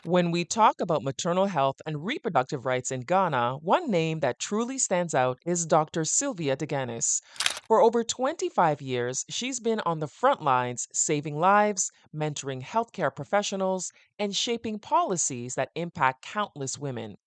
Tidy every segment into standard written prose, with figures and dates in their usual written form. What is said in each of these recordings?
When we talk about maternal health and reproductive rights in Ghana, one name that truly stands out is Dr. Sylvia Deganus. For over 25 years, she's been on the front lines saving lives, mentoring healthcare professionals, and shaping policies that impact countless women.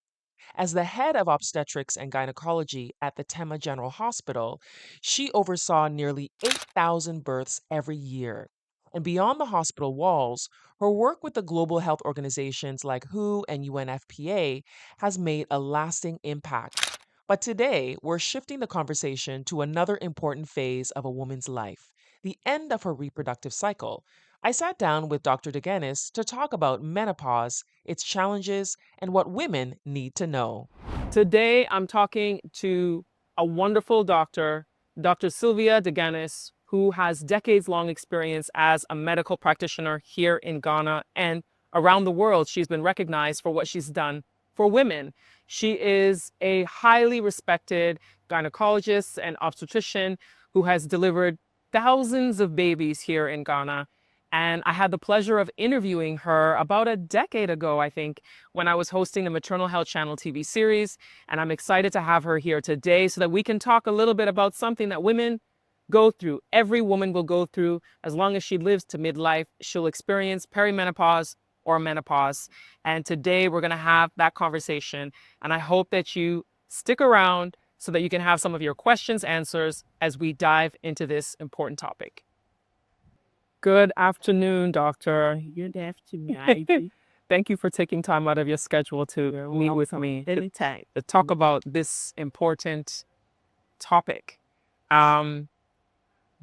As the head of obstetrics and gynecology at the Tema General Hospital, she oversaw nearly 8,000 births every year. And beyond the hospital walls, her work with the global health organizations like WHO and UNFPA has made a lasting impact. But today, we're shifting the conversation to another important phase of a woman's life, the end of her reproductive cycle. I sat down with Dr. Deganus to talk about menopause, its challenges, and what women need to know. Today, I'm talking to a wonderful doctor, Dr. Sylvia Deganus, who has decades-long experience as a medical practitioner here in Ghana and around the world. She's been recognized for what she's done for women. She is a highly respected gynecologist and obstetrician who has delivered thousands of babies here in Ghana. And I had the pleasure of interviewing her about a decade ago, I think, when I was hosting the Maternal Health Channel TV series. And I'm excited to have her here today so that we can talk a little bit about something that women go through. Every woman will go through as long as she lives to midlife. She'll experience perimenopause or menopause. And today we're going to have that conversation. And I hope that you stick around so that you can have some of your questions answers as we dive into this important topic. Good afternoon, doctor. Good afternoon, Ivy. Thank you for taking time out of your schedule to You're meet with welcome. me Anytime. to talk about this important topic,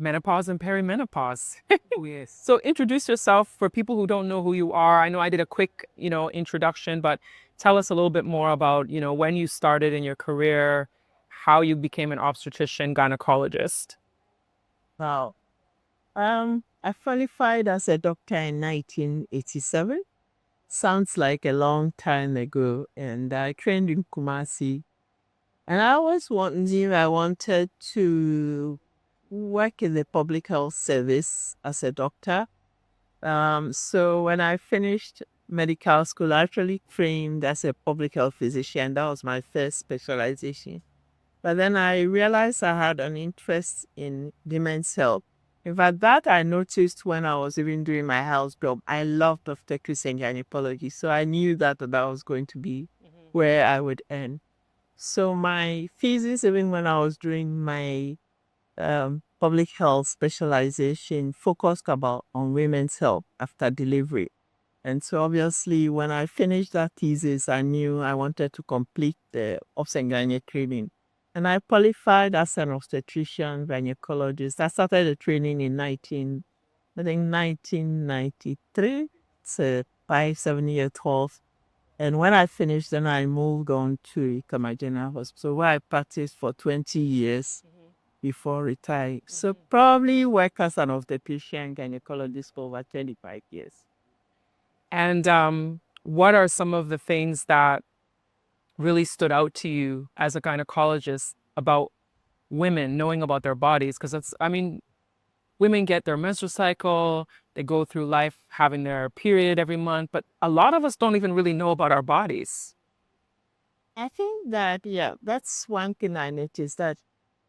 menopause and perimenopause. Yes. So introduce yourself for people who don't know who you are. I know I did a quick, introduction, but tell us a little bit more about, when you started in your career, how you became an obstetrician gynecologist. Wow. I qualified as a doctor in 1987. Sounds like a long time ago. And I trained in Kumasi. And I wanted to work in the public health service as a doctor. So when I finished medical school, I actually trained as a public health physician. That was my first specialization. But then I realized I had an interest in women's health. In fact, that I noticed when I was even doing my house job. I loved obstetrics and gynecology, so I knew that was going to be where I would end. So my thesis, even when I was doing my public health specialization, focused on women's health after delivery. And so obviously, when I finished that thesis, I knew I wanted to complete the obs and gynae training. And I qualified as an obstetrician gynecologist. I started the training in 1993. It's a 5-7 year course. And when I finished, then I moved on to Ikama General Hospital, where I practiced for 20 years before retiring. So probably work as an obstetrician gynecologist for over 25 years. And what are some of the things that really stood out to you as a gynecologist about women knowing about their bodies? Because women get their menstrual cycle, they go through life having their period every month, but a lot of us don't even really know about our bodies. I think that, yeah, that's one thing I noticed, that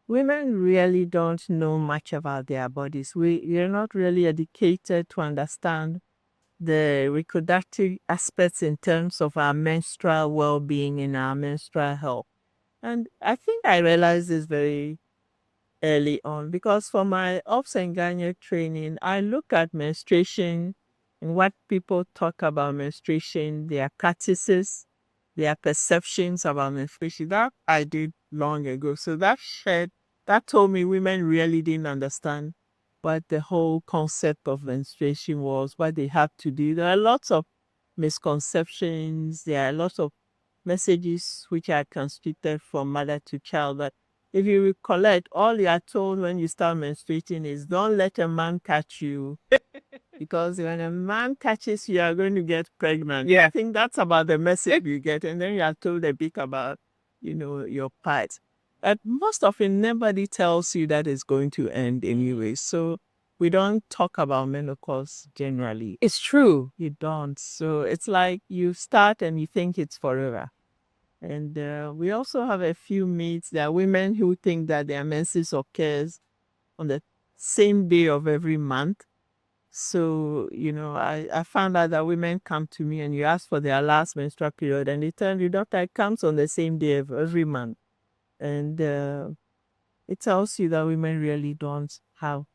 women really don't know much about their bodies. We're not really educated to understand the reproductive aspects in terms of our menstrual well-being and our menstrual health. And I think I realized this very early on, because for my obs and gynae training, I look at menstruation and what people talk about menstruation, their practices, their perceptions about menstruation. That I did long ago. So that told me women really didn't understand what the whole concept of menstruation was, what they have to do. There are lots of misconceptions. There are lots of messages which are transmitted from mother to child. But if you recollect, all you are told when you start menstruating is don't let a man catch you. Because when a man catches you, you are going to get pregnant. Yeah. I think that's about the message you get. And then you are told a bit about, your parts. But most often, nobody tells you that it's going to end anyway. So we don't talk about menopause generally. It's true. You don't. So it's like you start and you think it's forever. And we also have a few myths. There are women who think that their menses occurs on the same day of every month. So, I found out that women come to me and you ask for their last menstrual period and they tell you, doctor, it comes on the same day of every month. And it tells you that women really don't have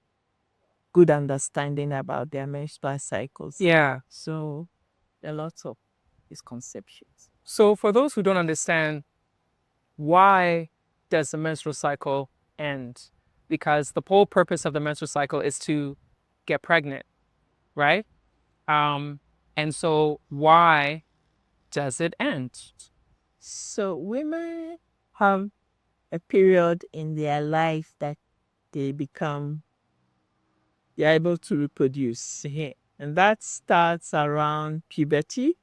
good understanding about their menstrual cycles. Yeah. So there are lots of misconceptions. So for those who don't understand, why does the menstrual cycle end? Because the whole purpose of the menstrual cycle is to get pregnant, right? And so why does it end? So women have a period in their life that they're able to reproduce. And that starts around puberty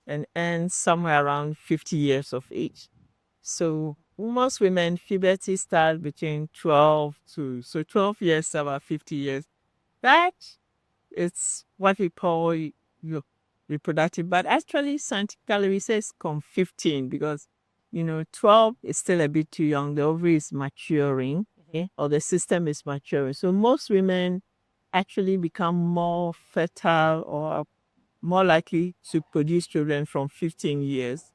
and ends somewhere around 50 years of age. So most women, puberty starts between 12 years to about 50 years. That is what we call your reproductive, but actually scientifically we say it's 15 because 12 is still a bit too young. The ovary is maturing, or the system is maturing. So most women actually become more fertile or more likely to produce children from 15 years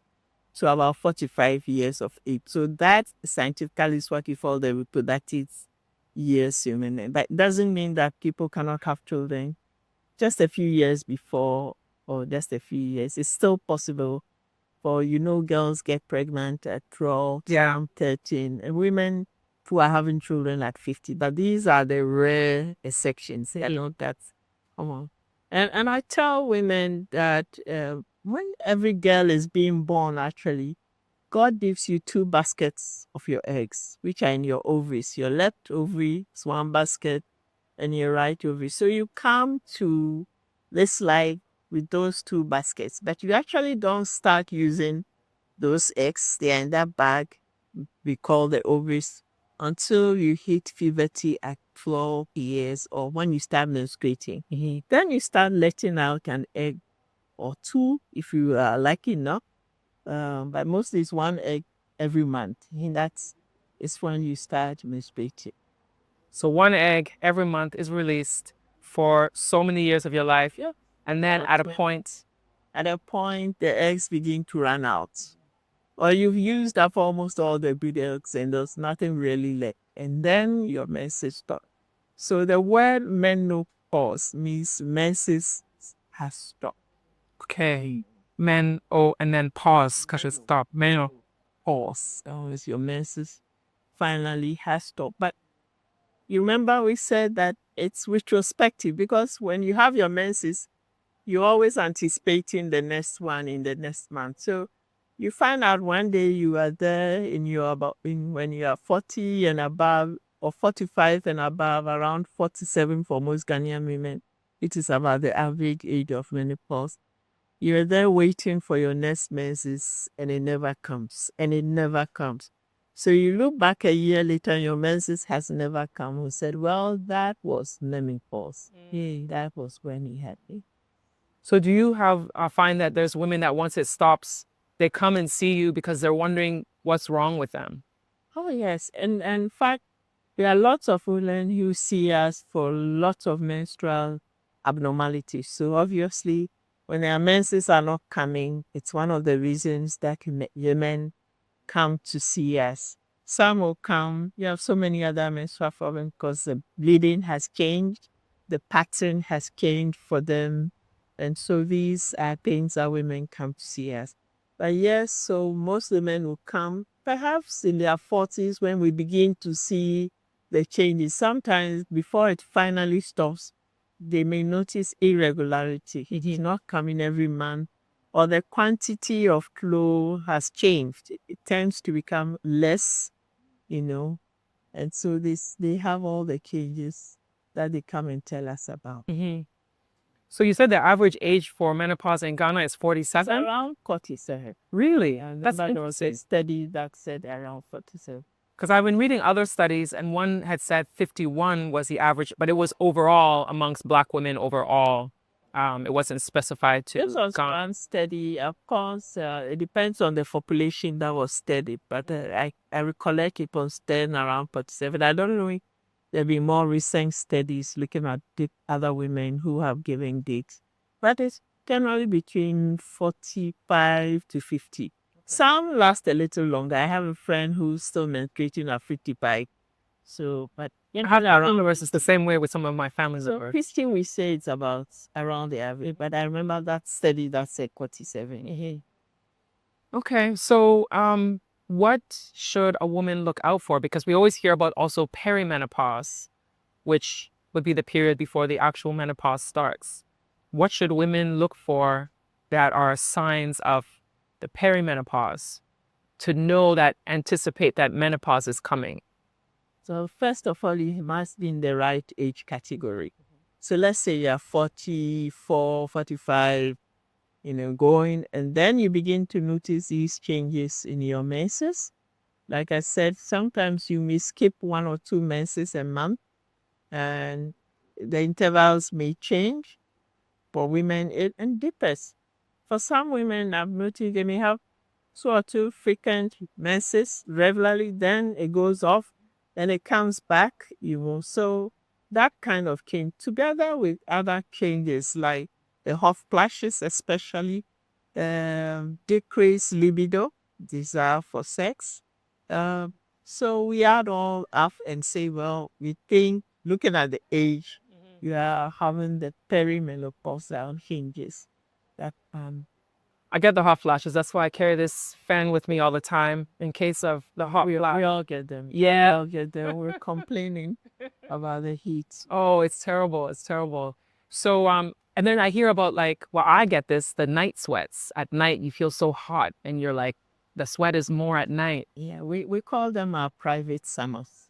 to about 45 years of age. So that scientifically is what we call the reproductive years human. But it doesn't mean that people cannot have children just a few years before or just a few years. It's still possible for, girls get pregnant at 12, 13, and women who are having children at 50. But these are the rare exceptions. That's common. And I tell women that when every girl is being born, actually, God gives you 2 baskets of your eggs, which are in your ovaries. Your left ovary is one basket and your right ovary. So you come to this life with those 2 baskets, but you actually don't start using those eggs. They are in that bag we call the ovaries until you hit puberty at 12 years or when you start menstruating. Then you start letting out an egg or 2 if you are lucky enough. But mostly it's 1 egg every month. And that's when you start menstruating. So 1 egg every month is released for so many years of your life. Yeah. And then at a point, the eggs begin to run out. Or you've used up almost all the good eggs and there's nothing really left. And then your menses stop. So the word menopause means menses has stopped. okay, and then pause because it stopped. Pause. Your menses finally has stopped. But you remember we said that it's retrospective because when you have your menses, you're always anticipating the next one in the next month. So you find out one day you are there when you are 40 and above or 45 and above, around 47 for most Ghanaian women. It is about the average age of menopause. You're there waiting for your next menses and it never comes. So you look back a year later and your menses has never come. Who said, well, that was menopause. That was when he had it. So do you find that there's women that once it stops, they come and see you because they're wondering what's wrong with them? Oh, yes. And in fact, there are lots of women who see us for lots of menstrual abnormalities. So obviously, when their menses are not coming, it's one of the reasons that women come to see us. Some will come, you have so many other menstrual problems because the bleeding has changed, the pattern has changed for them. And so these are things that women come to see us. But yes, so most women will come perhaps in their 40s when we begin to see the changes. Sometimes before it finally stops, they may notice irregularity. It is not coming every month, or the quantity of flow has changed. It tends to become less, and so they have all the changes that they come and tell us about. So you said the average age for menopause in Ghana is 47? Around 47. Really? And That's there was a interesting. study that said around 47. Because I've been reading other studies, and one had said 51 was the average, but it was overall amongst Black women overall. It wasn't specified to This was Ghana. one study. Of course, it depends on the population that was studied, but I recollect it was then around 47. I don't know if there'll be more recent studies looking at the other women who have given dates, but it's generally between 45 to 50. Some last a little longer. I have a friend who's still menstruating at 55. So, but I have numbers. It's the same way with some of my family so members. Christian, we say it's about around the average, but I remember that study that said 47. Okay, so what should a woman look out for? Because we always hear about also perimenopause, which would be the period before the actual menopause starts. What should women look for that are signs of the perimenopause to know that anticipate that menopause is coming? So first of all, you must be in the right age category. So let's say you're 44, 45, going, and then you begin to notice these changes in your menses. Like I said, sometimes you may skip 1 or 2 menses a month, and the intervals may change. For women, it differs. For some women, I've noticed they may have 2 or 2 frequent menses regularly, then it goes off, then it comes back, So that kind of change, together with other changes like the hot flashes, especially decreased libido, desire for sex. So we add all up and say, well, we think, looking at the age, you are having the perimenopausal changes. That I get the hot flashes. That's why I carry this fan with me all the time in case of the hot flash. we all get them. Yeah. We all get them. We're complaining about the heat. Oh, it's terrible. It's terrible. So, and then I hear about I get this, the night sweats. At night, you feel so hot and you're like, the sweat is more at night. Yeah, we call them our private summers.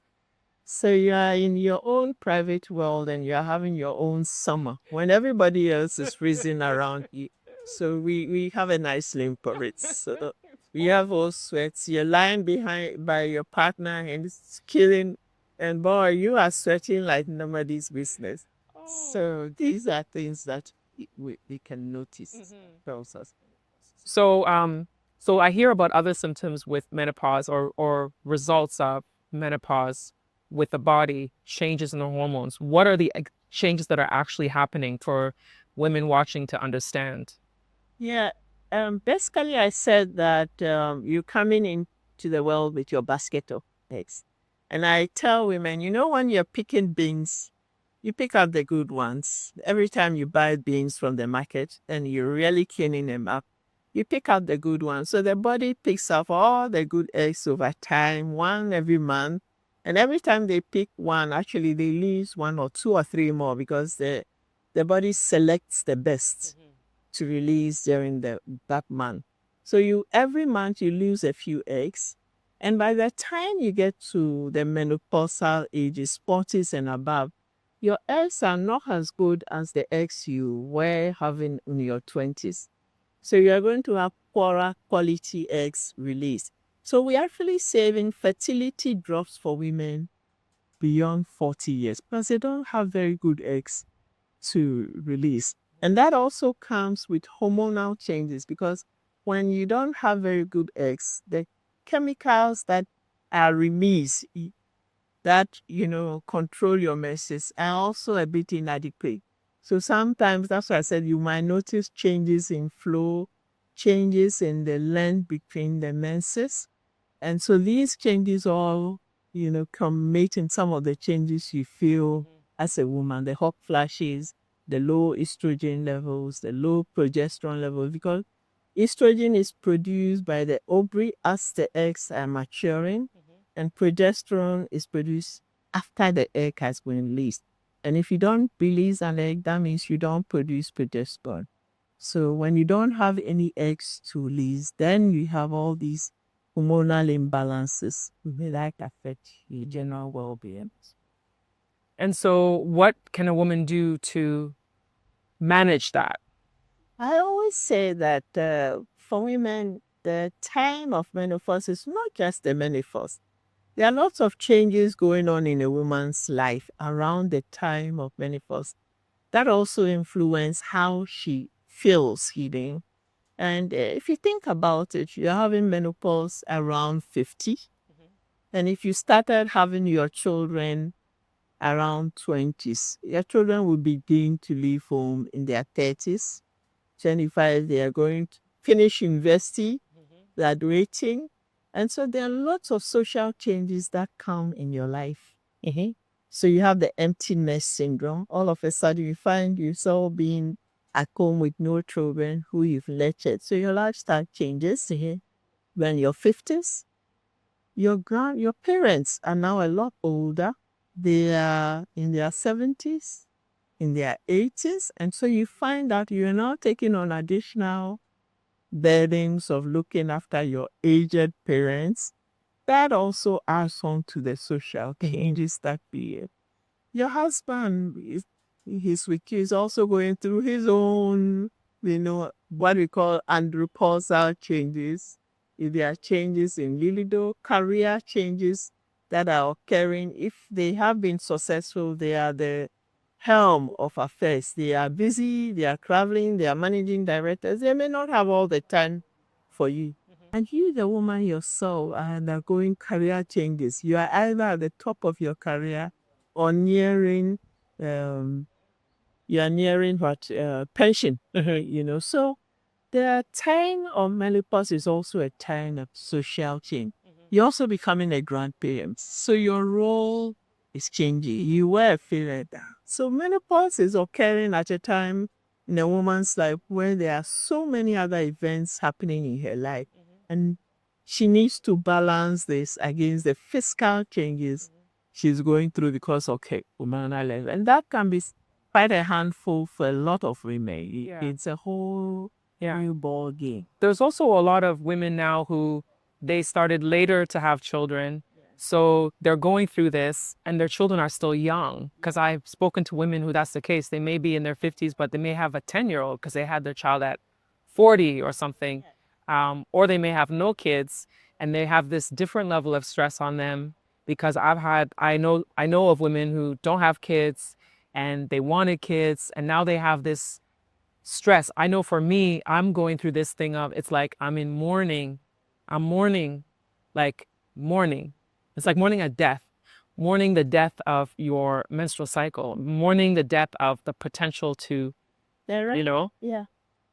So you are in your own private world and you're having your own summer when everybody else is freezing around you. So we have a nice name for it. So we have all sweats. You're lying behind by your partner and it's killing, and boy, you are sweating like nobody's business. So these are things that we can notice. Tells us. So, so I hear about other symptoms with menopause or results of menopause with the body, changes in the hormones. What are the changes that are actually happening for women watching to understand? Yeah. Basically, I said that you're coming into the world with your basket of eggs. And I tell women, when you're picking beans, you pick out the good ones. Every time you buy beans from the market and you're really cleaning them up, you pick out the good ones. So the body picks up all the good eggs over time, one every month. And every time they pick one, actually they lose 1 or 2 or 3 more because the body selects the best to release during that month. So every month you lose a few eggs. And by the time you get to the menopausal ages, 40s and above, your eggs are not as good as the eggs you were having in your 20s. So you are going to have poorer quality eggs released. So we're actually saving fertility drops for women beyond 40 years because they don't have very good eggs to release. And that also comes with hormonal changes because when you don't have very good eggs, the chemicals that are released that, control your menses are also a bit inadequate. So sometimes that's why I said you might notice changes in flow, changes in the length between the menses. And so these changes all, culminate in some of the changes you feel as a woman, the hot flashes, the low estrogen levels, the low progesterone levels, because estrogen is produced by the ovary as the eggs are maturing, and progesterone is produced after the egg has been released. And if you don't release an egg, that means you don't produce progesterone. So when you don't have any eggs to release, then you have all these hormonal imbalances that affect your general well-being. And so, what can a woman do to manage that? I always say that for women, the time of menopause is not just the menopause. There are lots of changes going on in a woman's life around the time of menopause that also influence how she feels, And if you think about it, you're having menopause around 50. And if you started having your children around 20s, your children will begin to leave home in their 30s. 25, they are going to finish university, graduating. And so there are lots of social changes that come in your life. So you have the empty nest syndrome. All of a sudden, you find yourself being at home with no children who you've nurtured. So your lifestyle changes. When you're 50s, your parents are now a lot older. They are in their 70s, in their 80s. And so you find that you're now taking on additional burdens of looking after your aged parents. That also adds on to the social changes that be. Your husband he's with you, is also going through his own, what we call andropausal changes. If there are changes in libido, career changes that are occurring, if they have been successful, they are the helm of affairs. They are busy, they are traveling, they are managing directors. They may not have all the time for you. And you, the woman yourself, are undergoing career changes. You are either at the top of your career or nearing, you are nearing what pension. So the time of menopause is also a time of social change. You're also becoming a grandparent, so your role is changing. You were a parent now. So menopause is occurring at a time in a woman's life where there are so many other events happening in her life, and she needs to balance this against the physical changes she's going through because of her hormonal level, and that can be quite a handful for a lot of women. It's a whole new ball game. There's also a lot of women now who they started later to have children. So they're going through this and their children are still young. Because I've spoken to women who that's the case. They may be in their 50s, but they may have a 10-year-old because they had their child at 40 or something. Or they may have no kids and they have this different level of stress on them because I know of women who don't have kids and they wanted kids and now they have this stress. I know for me, I'm going through this thing of it's like I'm in mourning. I'm mourning, like mourning. It's like mourning a death, mourning the death of your menstrual cycle, mourning the death of the potential to, Right? you know. Yeah.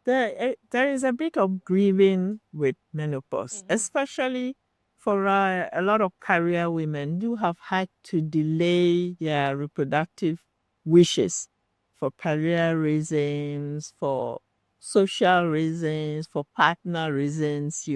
There is a bit of grieving with menopause, especially for a lot of career women who have had to delay their reproductive wishes for career reasons, for social reasons, for partner reasons.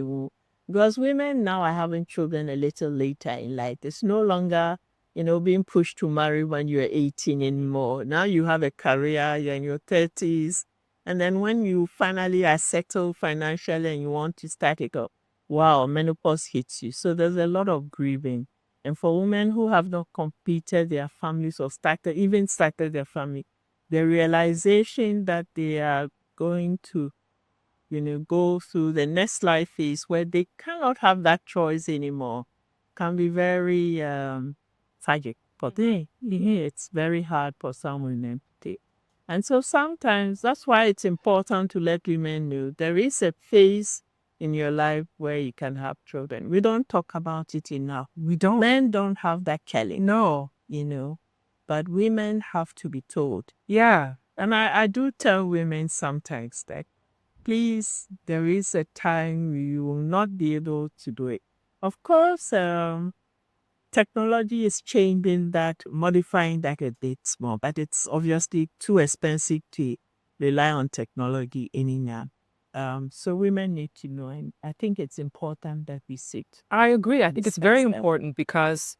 Because women now are having children a little later in life. It's no longer being pushed to marry when you're 18 anymore. Now you have a career, you're in your 30s, and then when you finally are settled financially and you want to start it up, wow, menopause hits you. So there's a lot of grieving. And for women who have not completed their families or even started their family, the realization that they are going to, go through the next life phase where they cannot have that choice anymore can be very tragic. But it's very hard for some women to take. And so sometimes that's why it's important to let women know there is a phase in your life where you can have children. We don't talk about it enough. We don't. Men don't have that calling. No. But women have to be told. Yeah. And I do tell women sometimes that, please, there is a time you will not be able to do it. Of course, technology is changing that, modifying that a bit more, but it's obviously too expensive to rely on technology anyhow. So women need to know, and I think it's important that we sit. I agree. I think it's very Discuss them. important because,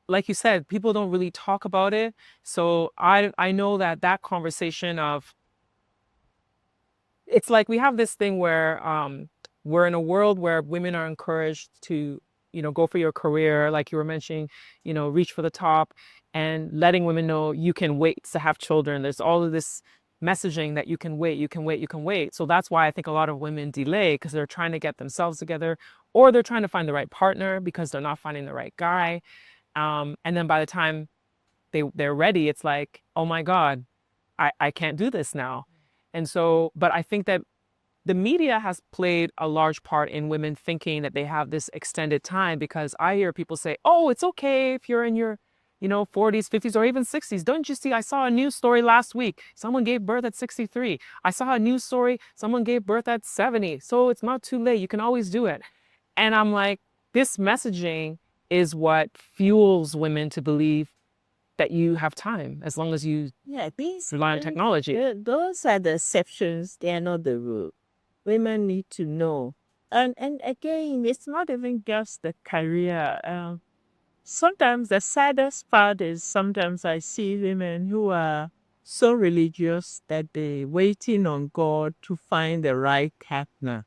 like you said, people don't really talk about it. So I know that conversation of, it's like we have this thing where we're in a world where women are encouraged to, go for your career, like you were mentioning, reach for the top and letting women know you can wait to have children. There's all of this messaging that you can wait, you can wait, you can wait. So that's why I think a lot of women delay, because they're trying to get themselves together, or they're trying to find the right partner because they're not finding the right guy. And then by the time they're ready, it's like, oh my God, I can't do this now. And so, but I think that the media has played a large part in women thinking that they have this extended time, because I hear people say, oh, it's okay if you're in your 40s, 50s, or even 60s. Don't you see, I saw a news story last week. Someone gave birth at 63. I saw a news story. Someone gave birth at 70. So it's not too late. You can always do it. And I'm like, this messaging is what fuels women to believe that you have time as long as you rely on technology. Those are the exceptions. They are not the rule. Women need to know. And again, it's not even just the career. Sometimes the saddest part is sometimes I see women who are so religious that they're waiting on God to find the right partner.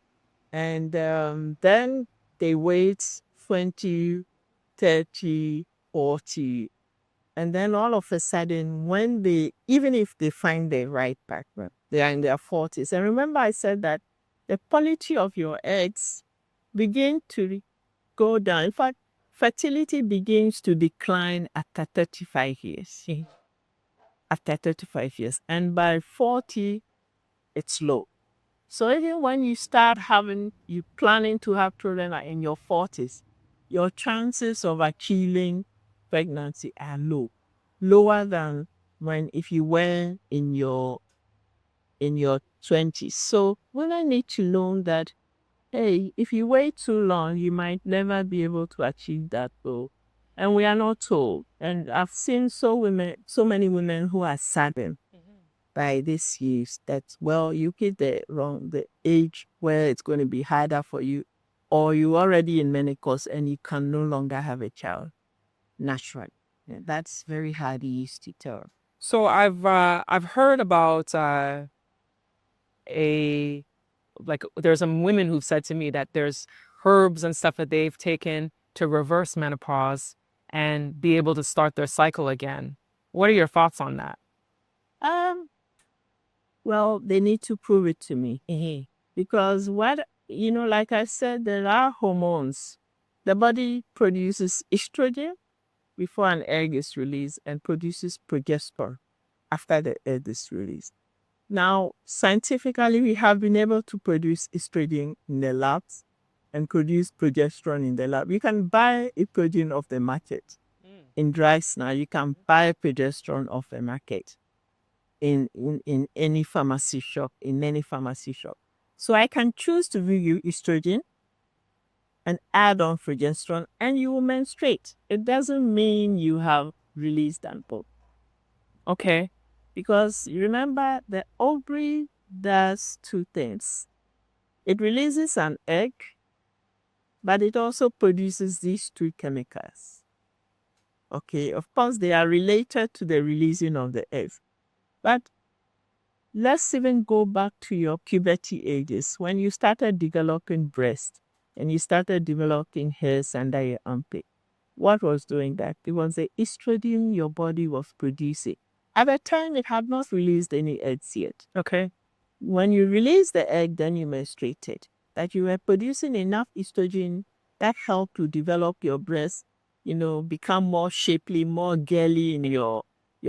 And then they wait 20, 30, 40. And then all of a sudden, even if they find the right partner, they are in their 40s. And remember I said that the quality of your eggs begin to go down. In fact, fertility begins to decline after 35 years. After 35 years. And by 40, it's low. So even when you you planning to have children in your 40s, your chances of achieving pregnancy are low. Lower than if you were in your 20s. So women need to know that, hey, if you wait too long, you might never be able to achieve that goal. And we are not told. And I've seen so many women who are saddened by this years that, well, you get the age where it's going to be harder for you, or you're already in menopause and you can no longer have a child naturally. Yeah, that's very hard to tell. So I've heard about there's some women who've said to me that there's herbs and stuff that they've taken to reverse menopause and be able to start their cycle again. What are your thoughts on that? Well, they need to prove it to me. Because like I said, there are hormones. The body produces estrogen before an egg is released and produces progesterone after the egg is released. Now, scientifically, we have been able to produce estrogen in the labs and produce progesterone in the lab. You can buy estrogen off the market. In drugs now, you can buy progesterone off the market in any pharmacy shop, So I can choose to give you estrogen and add on progesterone, and you will menstruate. It doesn't mean you have released and both. Okay. Because you remember, the ovary does two things. It releases an egg, but it also produces these two chemicals. Okay, of course, they are related to the releasing of the egg. But let's even go back to your puberty ages, when you started developing breast and you started developing hairs under your armpit. What was doing that? It was the estrogen your body was producing. At the time, it had not released any eggs yet. Okay. When you release the egg, then you menstruated. That you were producing enough estrogen that helped to develop your breast, become more shapely, more girly in your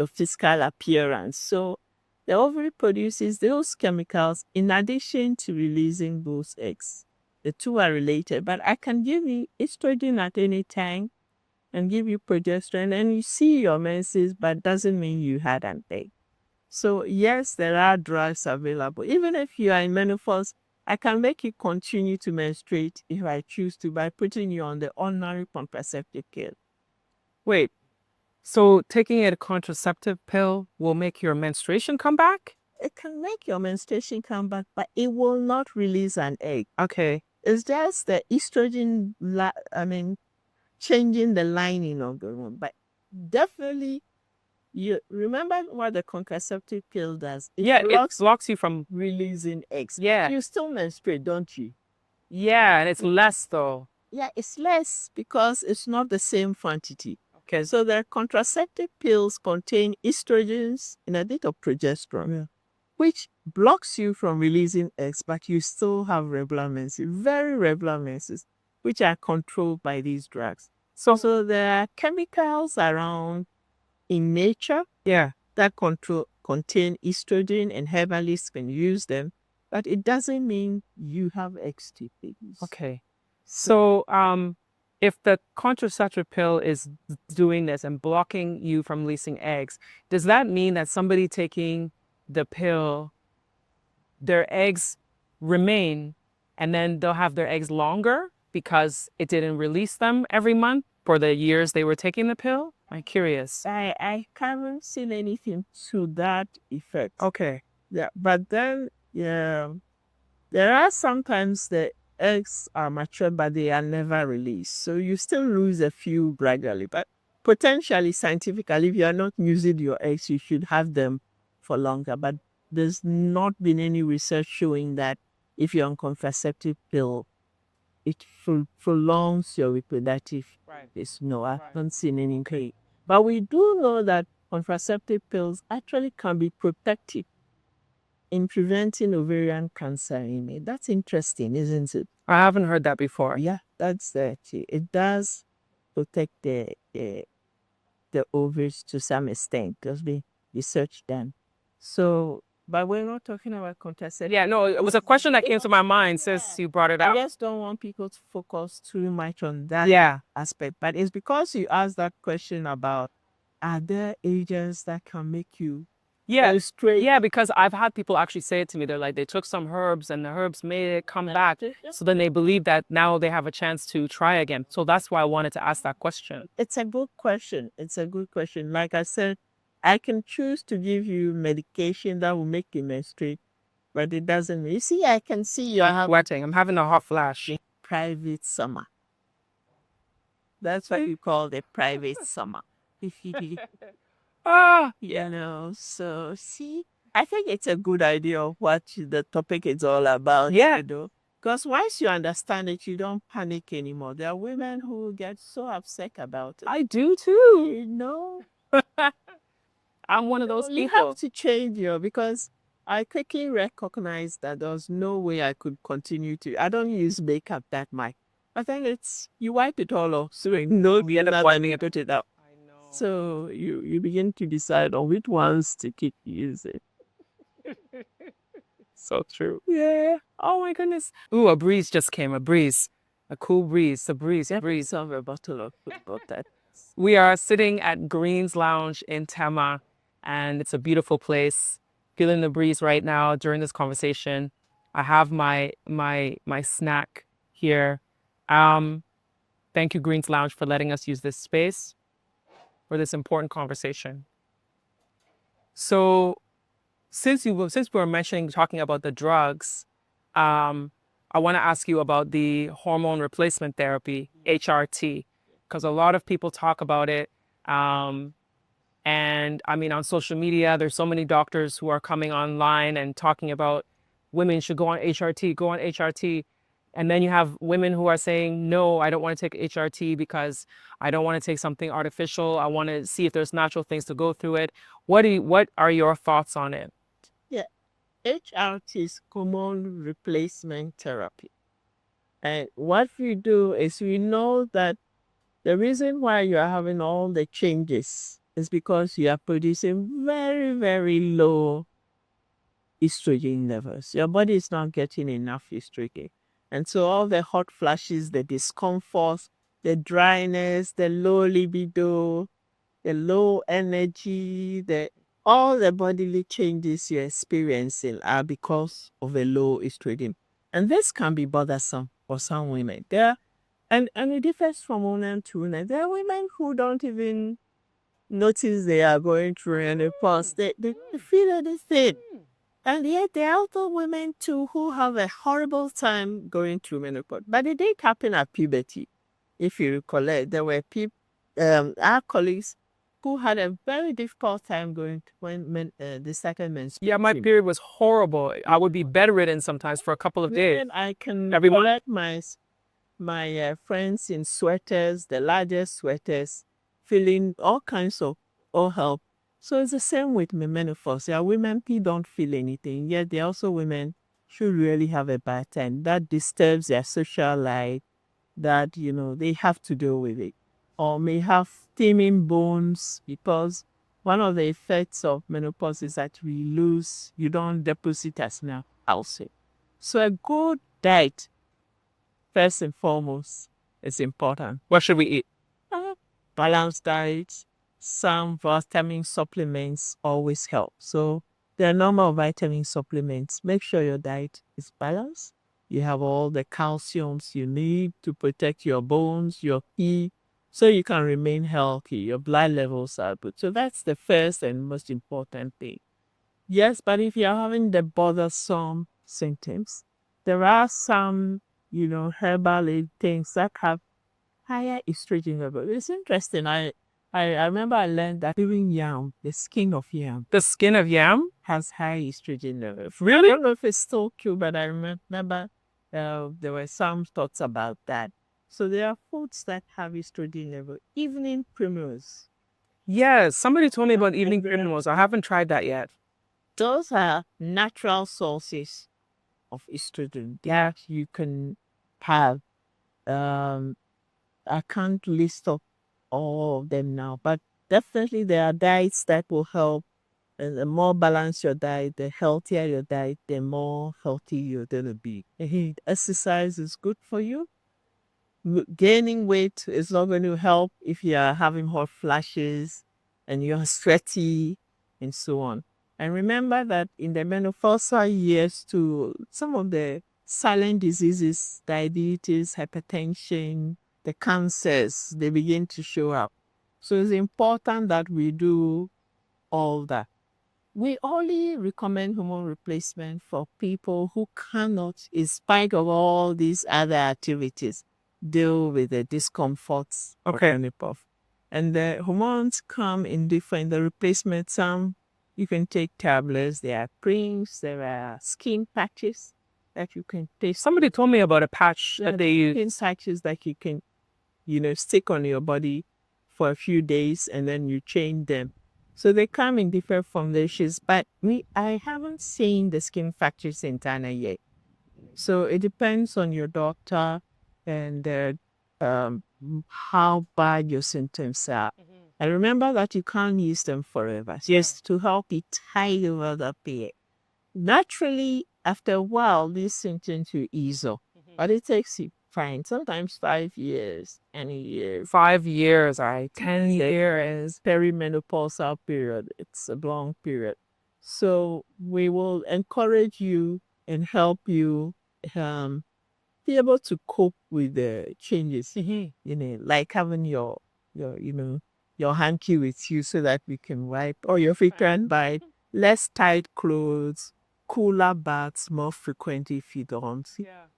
physical appearance. So the ovary produces those chemicals in addition to releasing those eggs. The two are related, but I can give you estrogen at any time and give you progesterone, and you see your menses, but doesn't mean you had an egg. So yes, there are drugs available. Even if you are in menopause, I can make you continue to menstruate if I choose to by putting you on the ordinary contraceptive pill. Wait, so taking a contraceptive pill will make your menstruation come back? It can make your menstruation come back, but it will not release an egg. Okay. It's just the estrogen, changing the lining of the womb. But definitely, you remember what the contraceptive pill does? It blocks you from releasing eggs. Yeah. You still menstruate, don't you? Yeah, and it's less though. Yeah, it's less because it's not the same quantity. Okay. So the contraceptive pills contain estrogens and a bit of progesterone. which blocks you from releasing eggs, but you still have regular menses, very regular menses, which are controlled by these drugs. So there are chemicals around in nature that contain estrogen, and herbalists can use them, but it doesn't mean you have STDs. Okay. So if the contraceptive pill is doing this and blocking you from releasing eggs, does that mean that somebody taking the pill, their eggs remain and then they'll have their eggs longer because it didn't release them every month for the years they were taking the pill? I'm curious. I haven't seen anything to that effect. Okay. Yeah, but then there are sometimes the eggs are mature, but they are never released. So you still lose a few gradually. But potentially, scientifically, if you are not using your eggs, you should have them for longer. But there's not been any research showing that if you're on contraceptive pill, it prolongs your reproductive phase. No, I haven't seen anything. But we do know that contraceptive pills actually can be protective in preventing ovarian cancer in men. That's interesting, isn't it? I haven't heard that before. Yeah, that's it. It does protect the ovaries to some extent. There's been research done. So, but we're not talking about contraception. Yeah, no, it was a question that came to my mind since you brought it I up. just don't want people to focus too much on that aspect. But it's because you asked that question about, are there agents that can make you straight? Yeah, because I've had people actually say it to me. They're like, they took some herbs and the herbs made it come back. So then they believe that now they have a chance to try again. So that's why I wanted to ask that question. It's a good question. It's a good question. Like I said, I can choose to give you medication that will make you menstruate, but it doesn't. You see, I can see you're Sweating. I'm having a hot flash. private summer. That's what you call the private summer. Ah, So see, I think it's a good idea of what the topic is all about. Yeah. Because once you understand it, you don't panic anymore. There are women who get so upset about it. I do too. You know, I'm one of those you people. have to change because I quickly recognized that there's no way I could continue to. I don't use makeup that much. I think it's you wipe it all off, so you know You end up wiping it. put it out. I know. So you begin to decide on which ones to keep using. So true. Yeah. Oh my goodness. Ooh, a breeze just came. A breeze. A cool breeze. A breeze. Yeah. Breeze. Some a bottle of that. We are sitting at Green's Lounge in Tema, and it's a beautiful place. Feeling the breeze right now during this conversation. I have my snack here. Thank you, Green's Lounge, for letting us use this space for this important conversation. So, since we were talking about the drugs, I want to ask you about the hormone replacement therapy, HRT, because a lot of people talk about it. And I mean, on social media, there's so many doctors who are coming online and talking about women should go on HRT, go on HRT. And then you have women who are saying, no, I don't want to take HRT because I don't want to take something artificial. I want to see if there's natural things to go through it. What are your thoughts on it? Yeah, HRT is hormone replacement therapy. And what we do is we know that the reason why you are having all the changes is because you are producing very, very low estrogen levels. Your body is not getting enough estrogen. And so all the hot flashes, the discomfort, the dryness, the low libido, the low energy, all the bodily changes you're experiencing are because of a low estrogen. And this can be bothersome for some women. And it differs from women to women. There are women who don't even notice they are going through menopause. They feel anything. And yet there are also women too who have a horrible time going through menopause. But it didn't happen at puberty. If you recollect, there were people, our colleagues who had a very difficult time going to when the second menstruation. Yeah, my period was horrible. I would be bedridden sometimes for a couple of days. I can Everyone? collect my friends in sweaters, the largest sweaters, feeling all kinds of help. So it's the same with menopause. There are women who don't feel anything, yet there are also women who really have a bad time. That disturbs their social life, that, they have to deal with it. Or may have steaming bones, because one of the effects of menopause is that you don't deposit as much calcium. So a good diet, first and foremost, is important. What should we eat? Balanced diet, some vitamin supplements always help. So there are normal vitamin supplements. Make sure your diet is balanced. You have all the calciums you need to protect your bones, your teeth, so you can remain healthy. Your blood levels are good. So that's the first and most important thing. Yes, but if you're having the bothersome symptoms, there are some, herbal things that have higher estrogen level. It's interesting. I remember I learned that even yam, the skin of yam, The skin of yam? has high estrogen levels. I Really? don't know if it's still true, but I remember there were some thoughts about that. So there are foods that have estrogen level. Evening primrose. Yes, somebody told me about evening primrose. I haven't tried that yet. Those are natural sources of estrogen that you can have. I can't list up all of them now, but definitely there are diets that will help. And the more balanced your diet, the healthier your diet, the more healthy you're gonna be. Exercise is good for you. Gaining weight is not going to help if you are having hot flashes and you're sweaty and so on. And remember that in the menopausal years too, some of the silent diseases, diabetes, hypertension, the cancers, they begin to show up. So it's important that we do all that. We only recommend hormone replacement for people who cannot, in spite of all these other activities, deal with the discomforts of menopause. And the hormones come in different, the replacement, some you can take tablets, there are creams, there are skin patches that you can take. Somebody told me about a patch that they use. Skin patches that you can, stick on your body for a few days and then you change them. So they come in different formulations, but I haven't seen the skin patches in Ghana yet. So it depends on your doctor and how bad your symptoms are. And remember that you can't use them forever. Just to help it tide over the period. Naturally, after a while, these symptoms will ease off, but it takes you fine. Sometimes 5 years, any year. 5 years, 10 years. Perimenopausal period. It's a long period. So we will encourage you and help you be able to cope with the changes. Like having your hanky with you so that we can wipe, or your frequent buy less tight clothes, cooler baths more frequently if you don't.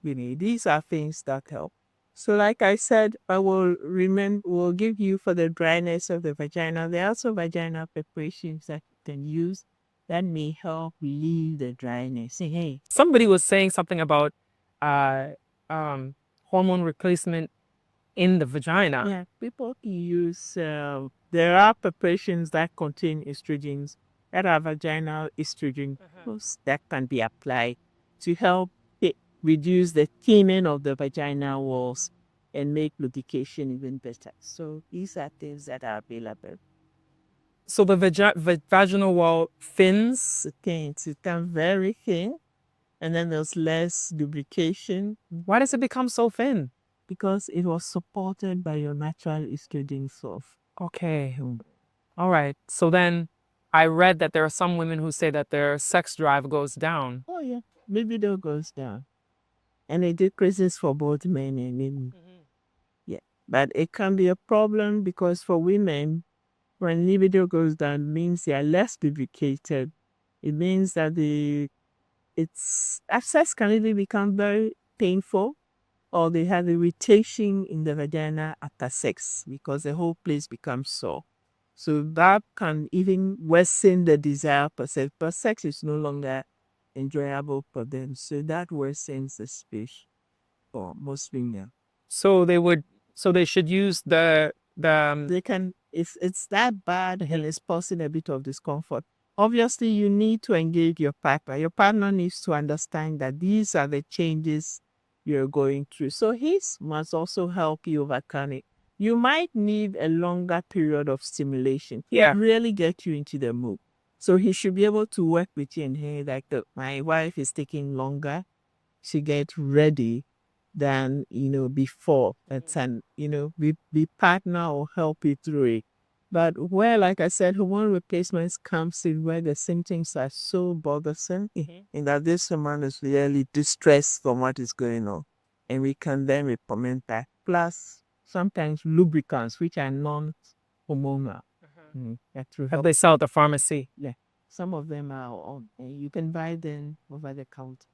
These are things that help. So like I said, I will give you for the dryness of the vagina. There are also vaginal preparations that you can use that may help relieve the dryness. Somebody was saying something about hormone replacement in the vagina. Yeah, people can use, there are preparations that contain estrogens, that are vaginal estrogen that can be applied to help reduce the thinning of the vaginal walls and make lubrication even better. So these are things that are available. So the vaginal wall thins? It becomes very thin, and then there's less lubrication. Why does it become so thin? Because it was supported by your natural estrogen source. Okay. All right. So then I read that there are some women who say that their sex drive goes down. Oh, yeah. Libido goes down. And it decreases for both men and women. Yeah. But it can be a problem because for women, when libido goes down, it means they are less lubricated. It means that access can even become very painful, or they have irritation in the vagina after sex because the whole place becomes sore. So that can even worsen the desire per sex, but sex is no longer enjoyable for them. So that worsens the space for most women. So they should use They can it's that bad and it's causing a bit of discomfort. Obviously, you need to engage your partner. Your partner needs to understand that these are the changes you're going through. So his must also help you overcome it. You might need a longer period of stimulation to really get you into the mood. So he should be able to work with you and hey, like my wife is taking longer to get ready than before. That's an be partner or help you through it. But where, like I said, hormone replacements comes in where the symptoms are so bothersome in that this woman is really distressed from what is going on. And we can then recommend that. Plus, sometimes lubricants, which are non-hormonal. That will That help. they sell at the pharmacy. Yeah. Some of them are on, and you can buy them over the counter.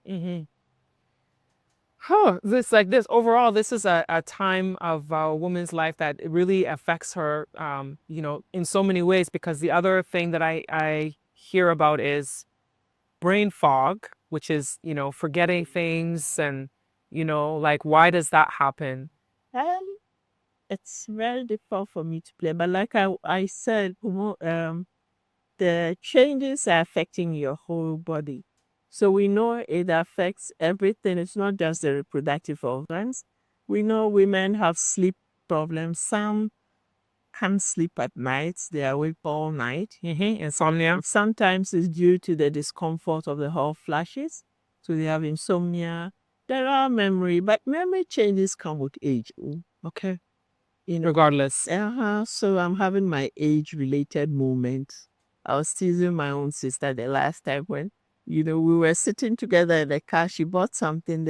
This overall, this is a time of a woman's life that it really affects her, in so many ways, because the other thing that I hear about is brain fog, which is, forgetting things and, like, why does that happen? It's very difficult for me to play, but like I said, the changes are affecting your whole body. So we know it affects everything. It's not just the reproductive organs. We know women have sleep problems. Some can't sleep at night. They are awake all night. Insomnia. Sometimes it's due to the discomfort of the hot flashes. So they have insomnia. There are memory, but memory changes come with age. Okay. Regardless. So I'm having my age-related moments. I was teasing my own sister the last time when, we were sitting together in the car. She bought something.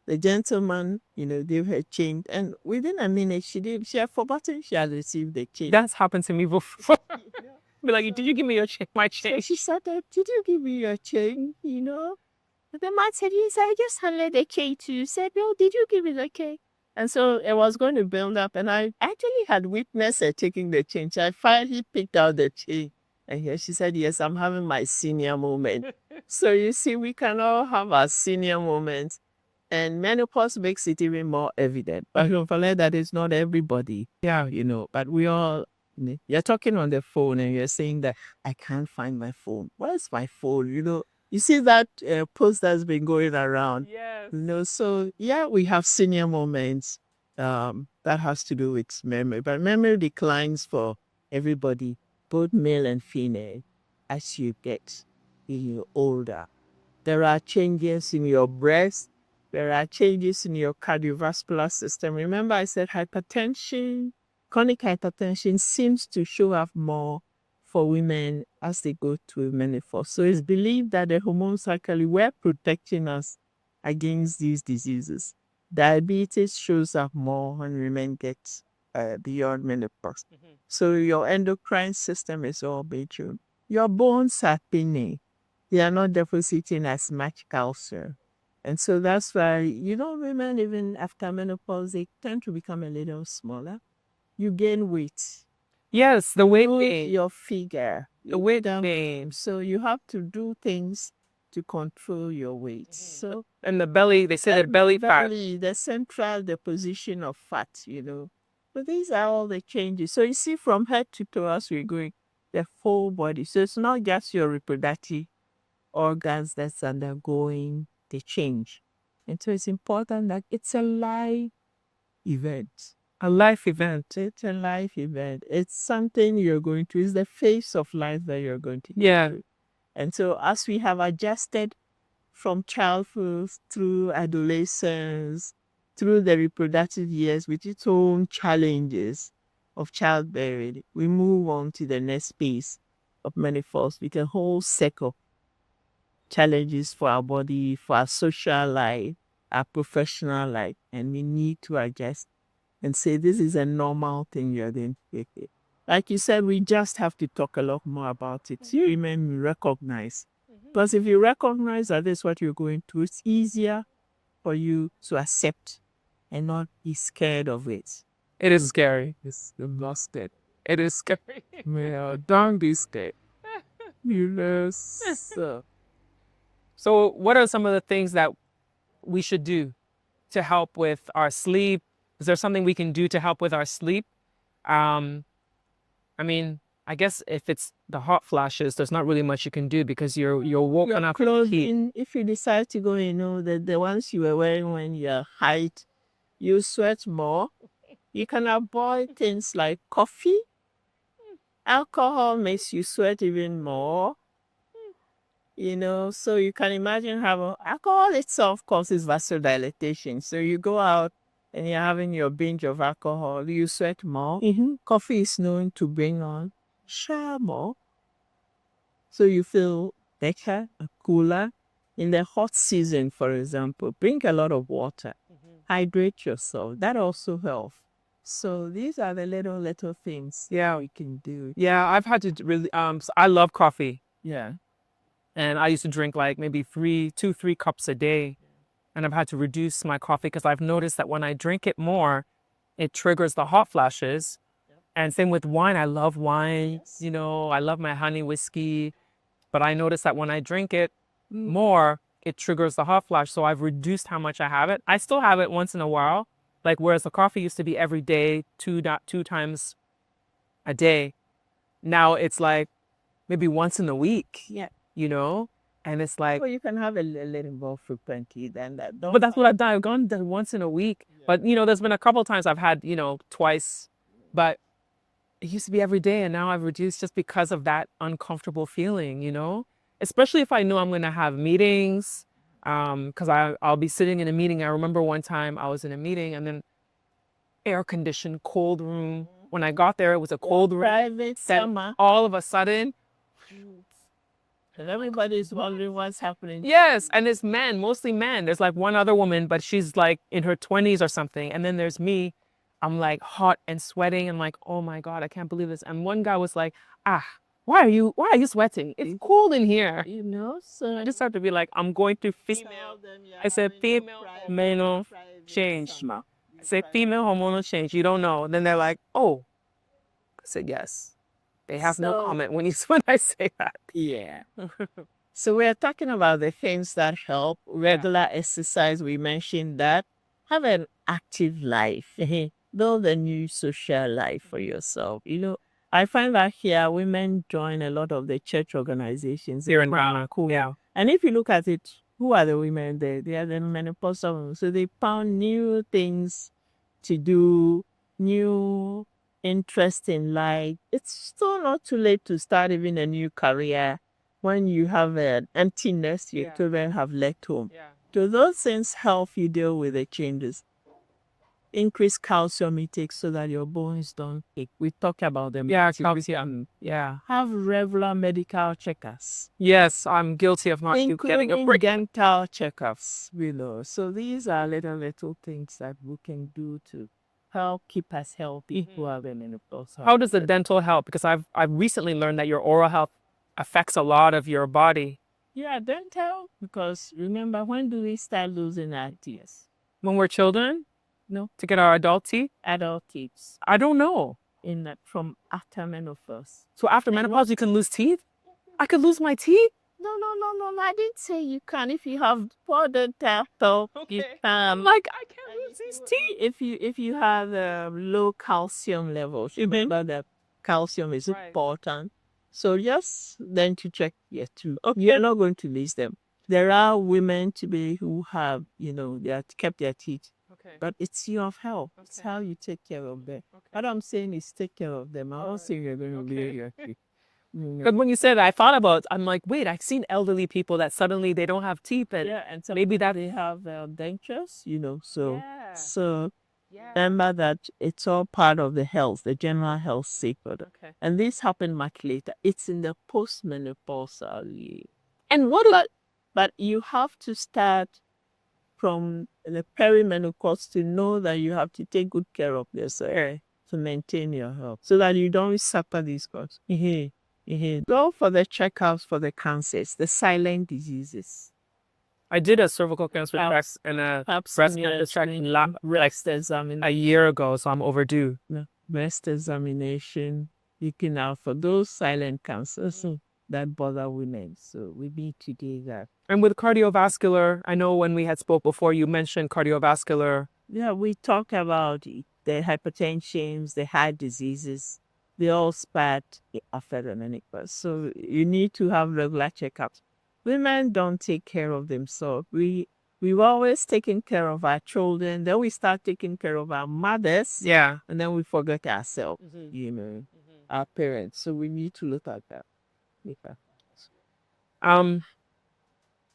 The gentleman, gave her change. And within a minute, she had forgotten she had received the change. That's happened to me before. Be like, did you give me your my change? So she said, did you give me your change? The man said, yes, I just handed the cake to you. Said, no, did you give me the cake? And so it was going to build up. And I actually had witnessed her taking the change. I finally picked out the change. And here she said, yes, I'm having my senior moment. So you see, we can all have our senior moments. And menopause makes it even more evident. But don't forget that it's not everybody. Yeah. But we all, you're talking on the phone and you're saying that I can't find my phone. Where's my phone? You see that post that's been going around. Yes. So yeah, we have senior moments. That has to do with memory. But memory declines for everybody, both male and female, as you get older. There are changes in your breast. There are changes in your cardiovascular system. Remember, I said hypertension, chronic hypertension seems to show up more for women as they go through menopause. So it's believed that the hormone cycle were protecting us against these diseases. Diabetes shows up more when women get beyond menopause. So your endocrine system is all major. Your bones are thinning. They are not depositing as much calcium. And so that's why, women, even after menopause, they tend to become a little smaller. You gain weight. Yes, the weight gain. Your figure. The weight gain. So you have to do things to control your weight. So And the belly, they say that belly fat. the central deposition of fat, But these are all the changes. So you see, from head to toe as we're going, the whole body. So it's not just your reproductive organs that's undergoing the change. And so it's important that it's a live event. A life event. It's a life event. It's something you're going to, it's the phase of life that you're going to Yeah. through. And so as we have adjusted from childhood through adolescence, through the reproductive years with its own challenges of childbearing, we move on to the next phase of menopause with a whole set of challenges for our body, for our social life, our professional life, and we need to adjust and say this is a normal thing you're doing. Like you said, we just have to talk a lot more about it. You women recognize. Because if you recognize that this is what you're going through, it's easier for you to accept and not be scared of it. It is scary. It's lost it. It is scary. Well, don't be scared. So what are some of the things that we should do to help with our sleep? Is there something we can do to help with our sleep? I mean, I guess if it's the hot flashes, there's not really much you can do because you're woken up. Clothing, if you decide to go, the ones you were wearing when you're height, you sweat more. You can avoid things like coffee. Alcohol makes you sweat even more. So you can imagine how alcohol itself causes vasodilatation. So you go out and you're having your binge of alcohol, you sweat more. Coffee is known to bring on shower more. So you feel better and cooler. In the hot season, for example, drink a lot of water. Hydrate yourself. That also helps. So these are the little things we can do. Yeah, I've had to really, I love coffee. Yeah. And I used to drink like maybe 3 cups a day. And I've had to reduce my coffee because I've noticed that when I drink it more, it triggers the hot flashes. And same with wine. I love wine. I love my honey whiskey. But I notice that when I drink it more, it triggers the hot flash. So I've reduced how much I have it. I still have it once in a while. Like whereas the coffee used to be every day, two times a day. Now it's like maybe once in a week. Yeah. And it's like, Well, you can have a little more frequently than that. but that's what I've done. I've gone once in a week. But, there's been a couple of times I've had, twice. But it used to be every day. And now I've reduced just because of that uncomfortable feeling, especially if I know I'm going to have meetings. Because I'll be sitting in a meeting. I remember one time I was in a meeting and then air-conditioned cold room. When I got there, it was a cold room. Private summer. All of a sudden, and everybody's wondering what's happening. yes, and it's men, mostly men. There's like one other woman, but she's like in her 20s or something. And then there's me. I'm like hot and sweating and like, oh my God, I can't believe this. And one guy was like, why are you sweating? It's cold in here. So I just have to be like, I'm going through female. I said female hormonal change. I said female hormonal change. You don't know. And then they're like, oh. I said yes. They have no comment when I say that. Yeah. So we're talking about the things that help. Regular exercise, we mentioned that. Have an active life. Build a new social life for yourself. I find that here women join a lot of the church organizations. Here in Ghana. Cool. Yeah. And if you look at it, who are the women there? They are the menopausal women. So they found new things to do, new interest in life. It's still not too late to start even a new career when you have an empty nest your children have left home. Yeah. So those things help you deal with the changes. Increase calcium intake so that your bones don't ache. We talk about them. Yeah, calcium. Yeah. Have regular medical checkups. Yes, I'm guilty of not getting a break. Dental checkups. So these are little things that we can do to help keep us healthy who have been in the process. How does the dental help? Because I've recently learned that your oral health affects a lot of your body. Yeah, dental. Because remember, when do we start losing our teeth? When we're children? No. To get our adult teeth? Adult teeth. I don't know. From after menopause. So after menopause, you can lose teeth? I could lose my teeth? No. I didn't say you can. If you have poor dental health, you can. Like, I can't lose these teeth. If you have low calcium levels, remember that calcium is important. So just then to check your tooth. Okay. You're not going to lose them. There are women today who have, they have kept their teeth. Okay. But it's your health. Okay. It's how you take care of them. Okay. What I'm saying is take care of them. I don't think you're going to be here. But when you said that, I thought about, I'm like, wait, I've seen elderly people that suddenly they don't have teeth. And so maybe that they have dentures, So remember that it's all part of the health, the general health cycle. Okay. And this happened much later. It's in the post-menopausal year. And but you have to start from the perimenopause to know that you have to take good care of yourself to maintain your health so that you don't suffer these costs. Go for the checkups for the cancers, the silent diseases. I did a cervical cancer check and a breast cancer check a year ago, so I'm overdue. Breast examination, looking out for those silent cancers that bother women. So we need to do that. And with cardiovascular, I know when we had spoke before, you mentioned cardiovascular. Yeah, we talk about the hypertension, the heart diseases. they all spat after the menopause. So you need to have regular checkups. Women don't take care of themselves. We've always taken care of our children, then we start taking care of our mothers, Yeah. and then we forget ourselves, our parents. So we need to look at that. Yeah.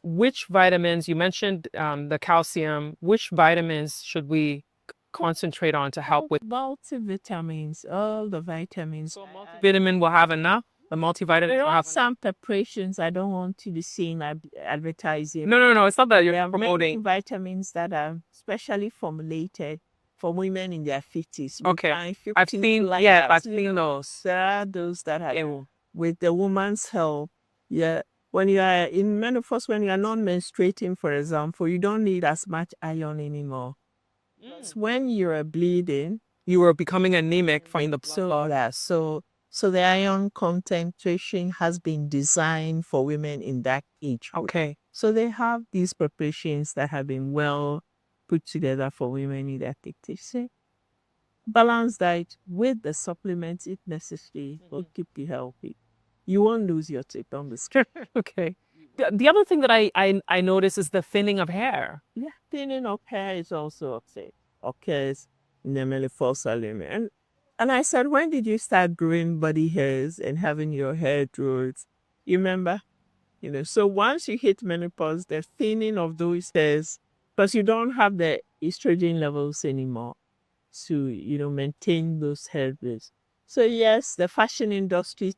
Which vitamins, you mentioned the calcium, which vitamins should we concentrate on to help with? Multivitamins, all the vitamins. So a multivitamin will have enough? The multivitamin There will are have some preparations I don't want you to see in advertising. No, it's not that There you're are many promoting. vitamins that are specially formulated for women in their 50s. Okay. And I've 50s seen, like yes, that. I've seen those. There are those that are Ew. with the woman's health. Yeah. When you are in menopause, when you are not menstruating, for example, you don't need as much iron anymore. It's when you are bleeding, You were becoming anemic from the so the iron concentration has been designed for women in that age group. Okay. So they have these preparations that have been well put together for women in that age. Balanced diet with the supplements if necessary will keep you healthy. You won't lose your teeth on the skin. Okay. The other thing that I notice is the thinning of hair. Yeah, thinning of hair is also occurs in the menopausal women. And I said, when did you start growing body hairs and having your hair growth? You remember? So once you hit menopause, the thinning of those hairs, because you don't have the estrogen levels anymore to, maintain those hair growths. So yes, the fashion industry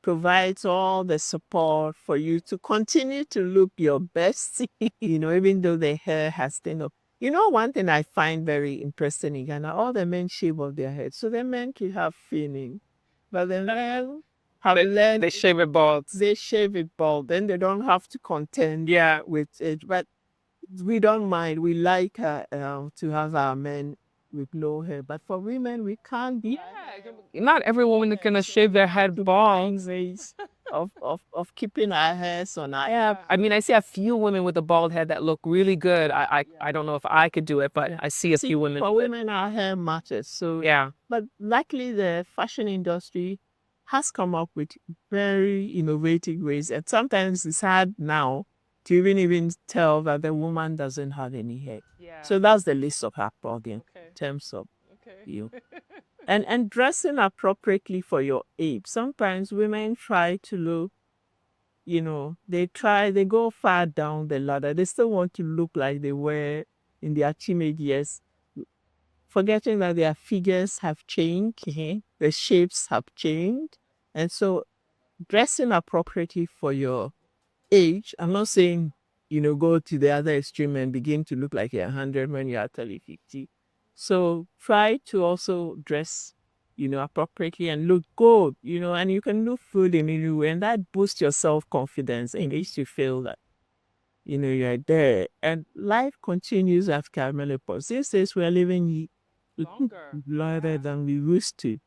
provides all the support for you to continue to look your best, even though the hair has thinned up. One thing I find very interesting in Ghana, all the men shave off their heads. So the men can have thinning, but the men have learned They shave it bald. they shave it bald. Then they don't have to contend with it. But we don't mind. We like to have our men with no hair. But for women, we can't be. Not every woman is gonna shave their head bald. Ways of keeping our hairs on our hair. I mean, I see a few women with a bald head that look really good. I don't know if I could do it, but I see a few women. For women, our hair matters. So Yeah. But luckily, the fashion industry has come up with very innovative ways, and sometimes it's hard now to even tell that the woman doesn't have any hair. Yeah. So that's the least of her problem in terms of you. And dressing appropriately for your age. Sometimes women try to look, they go far down the ladder. They still want to look like they were in their teenage years, forgetting that their figures have changed, the shapes have changed. And so dressing appropriately for your age, I'm not saying, go to the other extreme and begin to look like you're 100 when you're actually 50. So try to also dress, appropriately and look good, and you can look good in any way. And that boosts your self-confidence and makes you feel that, you're there. And life continues after menopause. These days we're living longer than we used to,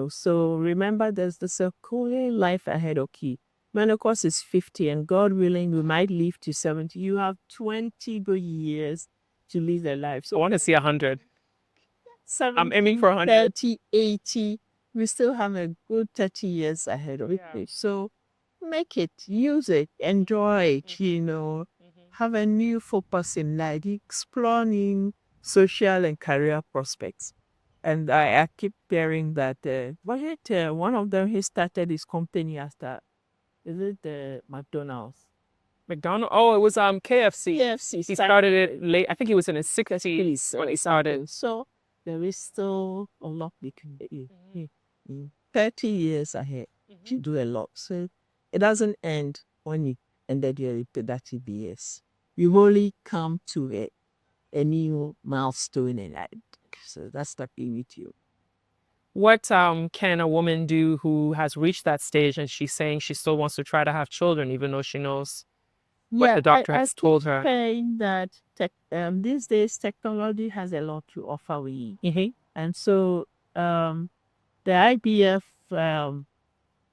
So remember, there's the circulating life ahead of you. Menopause is 50, and God willing, we might live to 70. You have 20 good years to live a life. I So want to see 100. 70, I'm aiming for 100. 30, 80. We still have a good 30 years ahead of you. So make it, use it, enjoy it, have a new focus in life, explore new social and career prospects. And I keep hearing that, one of them, he started his company after, is it the McDonald's? McDonald. Oh, it was KFC. KFC. He started it late. I think he was in his 60s when he started. So there is still a lot we can do. 30 years ahead. You do a lot. So it doesn't end when you ended your reproductive years. You've only come to a new milestone in life. So that's the thing with you. What can a woman do who has reached that stage and she's saying she still wants to try to have children, even though she knows what the doctor has told her? I saying that these days technology has a lot to offer we. And so the IVF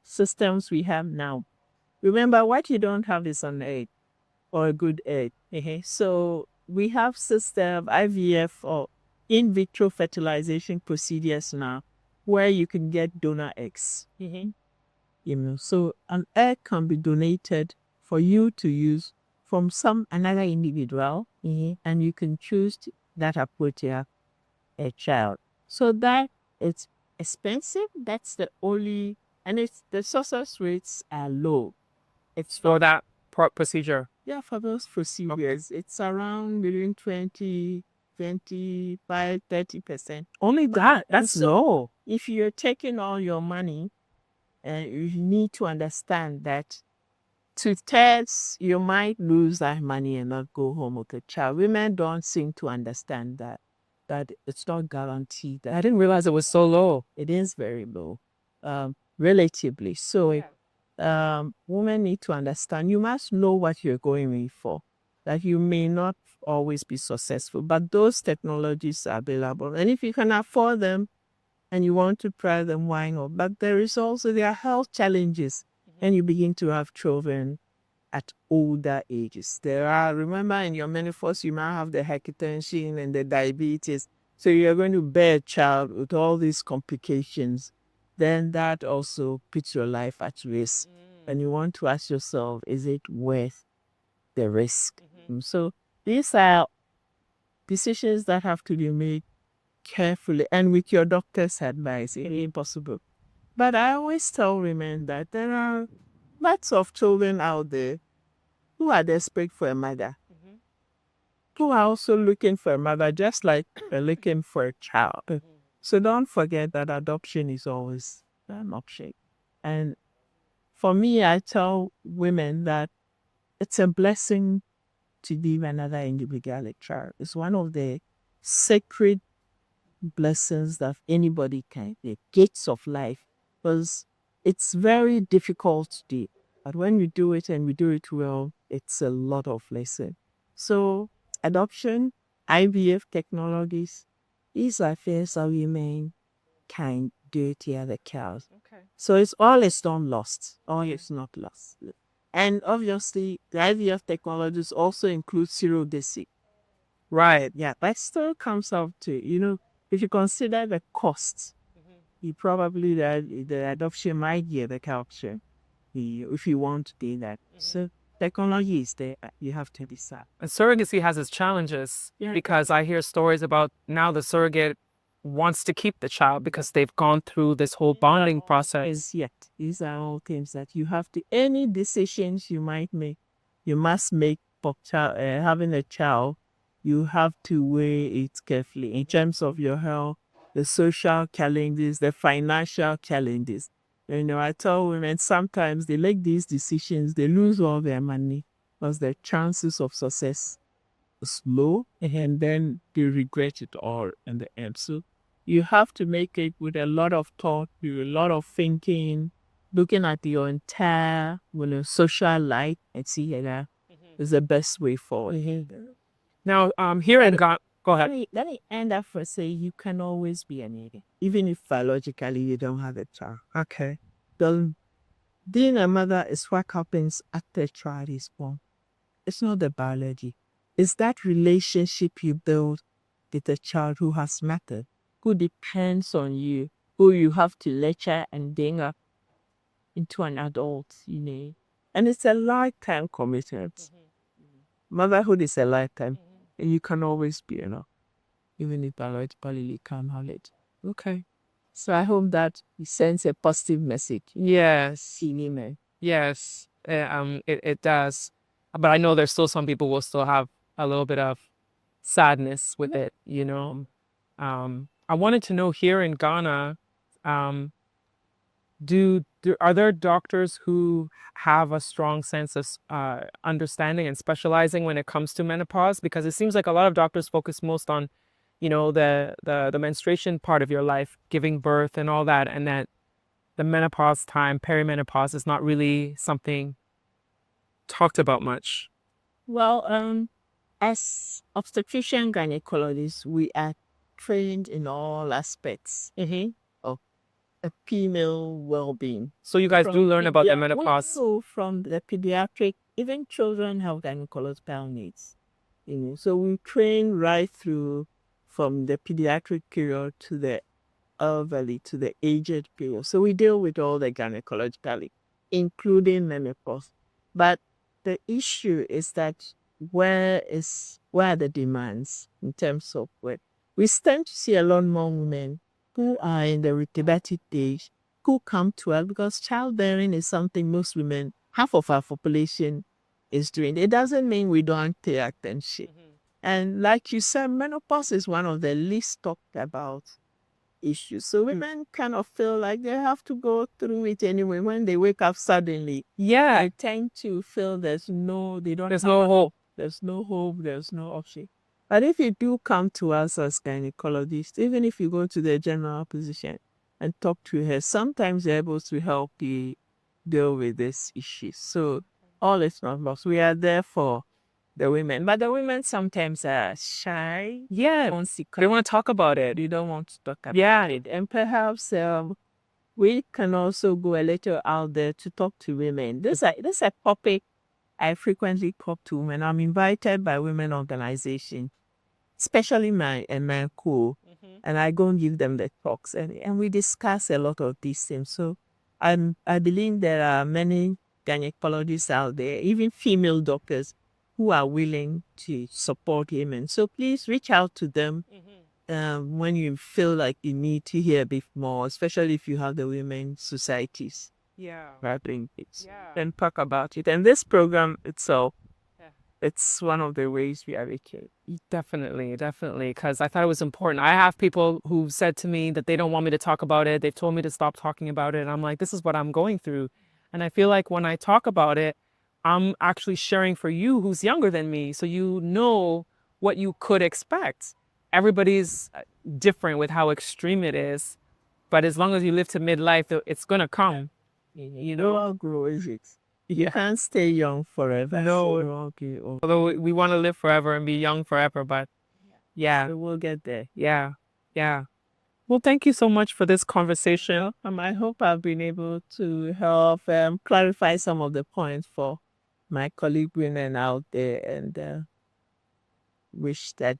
systems we have now, remember, what you don't have is an egg or a good egg. So we have system IVF or in vitro fertilization procedures now, where you can get donor eggs. So an egg can be donated for you to use from another individual, and you can choose that approach to have a child. So that it's expensive. That's the only, and the success rates are low. It's For that procedure. Yeah, for those procedures, it's around between 20, 25, 30%. Only that. That's low. If you're taking all your money, you need to understand that 2/3, you might lose that money and not go home with a child. Women don't seem to understand that it's not guaranteed. I didn't realize it was so low. It is very low, relatively. So women need to understand, you must know what you're going in for, that you may not always be successful, but those technologies are available. And if you can afford them and you want to try them, why not? But there are health challenges and you begin to have children at older ages. Remember in your menopause, you might have the hypertension and the diabetes. So you're going to bear a child with all these complications. Then that also puts your life at risk. And you want to ask yourself, is it worth the risk? So these are decisions that have to be made carefully and with your doctor's advice, if possible. But I always tell women that there are lots of children out there who are desperate for a mother, who are also looking for a mother, just like they're looking for a child. So don't forget that adoption is always an option. And for me, I tell women that it's a blessing to give another individual a child. It's one of the sacred blessings that anybody can, the gates of life, because it's very difficult to do. But when we do it and we do it well, it's a lot of lesson. So adoption, IVF technologies, these are things that women can do to other cows. Okay. So it's not lost. It's not lost. And obviously, the IVF technologies also include surrogacy. Right. Yeah, that still comes out to, if you consider the cost, you probably the adoption might get the capture if you want to do that. So technology is there. You have to decide. And surrogacy has its challenges because I hear stories about now the surrogate wants to keep the child because they've gone through this whole bonding process. Yet, these are all things that you have to, any decisions you might make, you must make for having a child. You have to weigh it carefully in terms of your health, the social challenges, the financial challenges. I tell women sometimes they make these decisions, they lose all their money because the chances of success is low, and then they regret it all in the end. So you have to make it with a lot of thought, with a lot of thinking, looking at your entire social life and see that is the best way forward. Now, here in Ghana, go ahead. Let me end up for say you can always be an idiot, even if biologically you don't have a child. Okay. Being a mother is what happens after a child is born. It's not the biology. It's that relationship you build with a child who has mattered, who depends on you, who you have to nurture and bring up into an adult, And it's a lifetime commitment. Motherhood is a lifetime. And you can always be enough, even if biologically you can't have it. Okay. So I hope that it sends a positive message. Yes. Women. Yes. It does. But I know there's still some people will still have a little bit of sadness with it, I wanted to know here in Ghana, are there doctors who have a strong sense of understanding and specializing when it comes to menopause? Because it seems like a lot of doctors focus most on, the menstruation part of your life, giving birth and all that, and that the menopause time, perimenopause, is not really something talked about much. Well, as obstetrician gynecologists, we are trained in all aspects of a female well-being. So you guys do learn about the menopause. So from the pediatric, even children have gynecological needs. So we train right through from the pediatric period to the elderly to the aged people. So we deal with all the gynecologically, including menopause. But the issue is that where are the demands in terms of work? We tend to see a lot more women who are in the reproductive age who come to us because childbearing is something most women, half of our population, is doing. It doesn't mean we don't pay attention. And like you said, menopause is one of the least talked about issues. So women kind of feel like they have to go through it anyway. When they wake up suddenly, Yeah. they tend to feel there's no hope. There's no hope, there's no option. But if you do come to us as gynecologists, even if you go to the general physician and talk to her, sometimes they're able to help you deal with this issue. So all is not lost. We are there for the women, but the women sometimes are shy. Yeah. They want to talk about it. They don't want to talk about it. And perhaps we can also go a little out there to talk to women. This is a topic I frequently talk to women. I'm invited by women organizations, especially my co, and I go and give them the talks, and we discuss a lot of these things. So I believe there are many gynecologists out there, even female doctors, who are willing to support women. So please reach out to them when you feel like you need to hear a bit more, especially if you have the women societies. Yeah. Doing it. Yeah. Then talk about it. And this program itself, it's one of the ways we advocate. Definitely, definitely. Because I thought it was important. I have people who said to me that they don't want me to talk about it. They've told me to stop talking about it. And I'm like, this is what I'm going through. And I feel like when I talk about it, I'm actually sharing for you who's younger than me. So you know what you could expect. Everybody's different with how extreme it is. But as long as you live to midlife, it's going to come. You don't outgrow, is it? You can't stay young forever. No. Although we want to live forever and be young forever, but yeah, we'll get there. yeah, yeah. Well, thank you so much for this conversation. I hope I've been able to help clarify some of the points for my colleague women out there, and wish that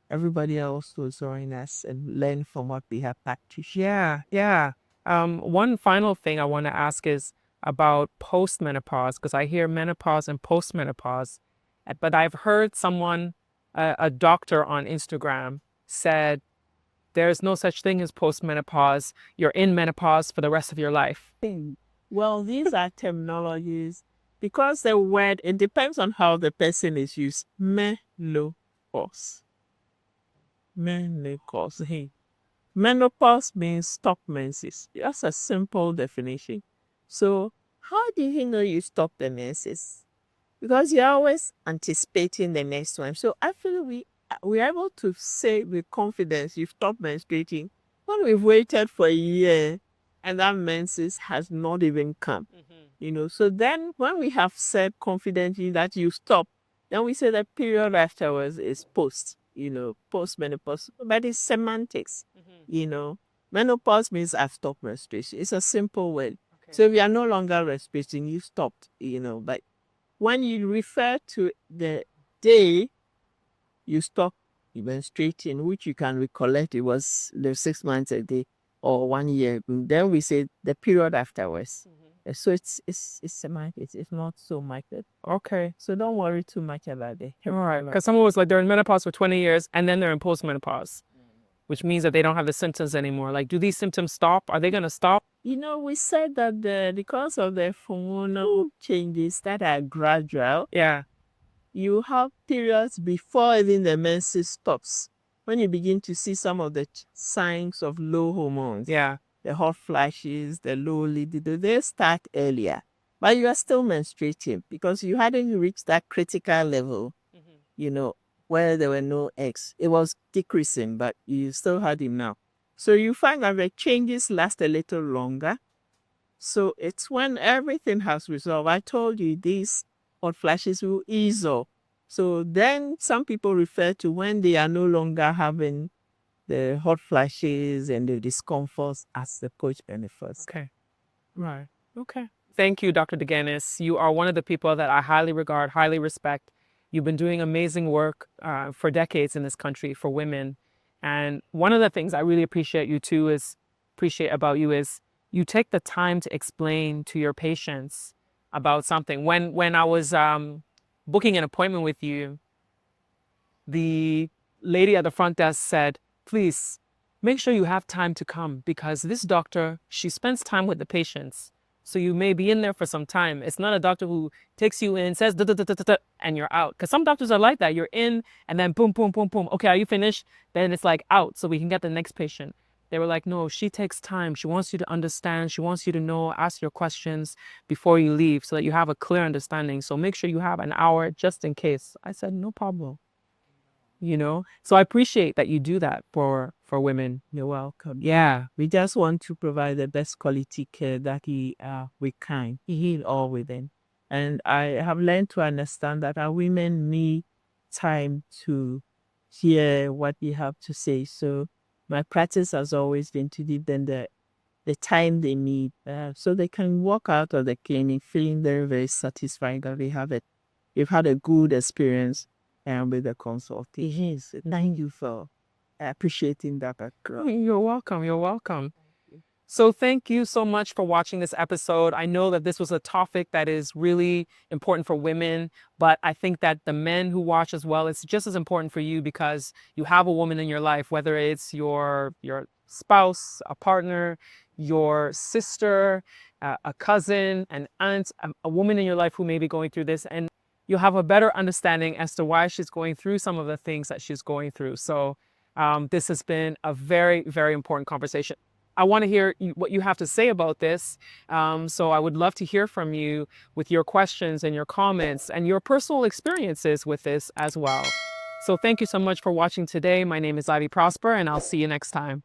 everybody else will join us and learn from what we have practiced. Yeah, yeah. One final thing I want to ask is about postmenopause, because I hear menopause and postmenopause, but I've heard someone, a doctor on Instagram, said there's no such thing as postmenopause. You're in menopause for the rest of your life. Well, these are terminologies because the word, it depends on how the person is used. Menopause. Menopause. Hey. Menopause means stop menses. That's a simple definition. So how do you know you stop the menses? Because you're always anticipating the next one. So I feel we're able to say with confidence you've stopped menstruating when we've waited for a year and that menses has not even come. So then when we have said confidently that you stop, then we say the period afterwards is post-menopause. But it's semantics. Menopause means I've stopped menstruation. It's a simple word. Okay. So if you are no longer menstruating, you stopped, But when you refer to the day you stop menstruating, which you can recollect, it was the 6 months a day or 1 year, then we say the period afterwards. So it's semantics. It's not so much. Okay. So don't worry too much about it. All right. Because someone was like, they're in menopause for 20 years and then they're in postmenopause, which means that they don't have the symptoms anymore. Like, do these symptoms stop? Are they going to stop? We said that because of the hormonal changes that are gradual, yeah, you have periods before even the menses stops. When you begin to see some of the signs of low hormones, the hot flashes, the low libido, they start earlier. But you are still menstruating because you hadn't reached that critical level, where there were no eggs. It was decreasing, but you still had him now. So you find that the changes last a little longer. So it's when everything has resolved. I told you these hot flashes will ease off. So then some people refer to when they are no longer having the hot flashes and the discomforts as the postmenopause. Okay. Right. Okay. Thank you, Dr. Deganus. You are one of the people that I highly regard, highly respect. You've been doing amazing work for decades in this country for women. And one of the things I really appreciate about you is you take the time to explain to your patients about something. When I was booking an appointment with you, the lady at the front desk said, please make sure you have time to come because this doctor, she spends time with the patients. So you may be in there for some time. It's not a doctor who takes you in, says, da, da, da, da, da, da, and you're out. Because some doctors are like that. You're in and then boom, boom, boom, boom. Okay, are you finished? Then it's like out so we can get the next patient. They were like, no, she takes time. She wants you to understand. She wants you to know, ask your questions before you leave so that you have a clear understanding. So make sure you have an hour just in case. I said, no problem. So I appreciate that you do that for women. You're welcome. Yeah. We just want to provide the best quality care that we can. Heal all within. And I have learned to understand that our women need time to hear what we have to say. So my practice has always been to give them the time they need so they can walk out of the clinic feeling very, very satisfied that they've had a good experience with the consultation. Thank you for appreciating that background. You're welcome. You're welcome. So thank you so much for watching this episode. I know that this was a topic that is really important for women, but I think that the men who watch as well, it's just as important for you because you have a woman in your life, whether it's your spouse, a partner, your sister, a cousin, an aunt, a woman in your life who may be going through this, and you'll have a better understanding as to why she's going through some of the things that she's going through. So this has been a very, very important conversation. I want to hear what you have to say about this. So I would love to hear from you with your questions and your comments and your personal experiences with this as well. So thank you so much for watching today. My name is Ivy Prosper, and I'll see you next time.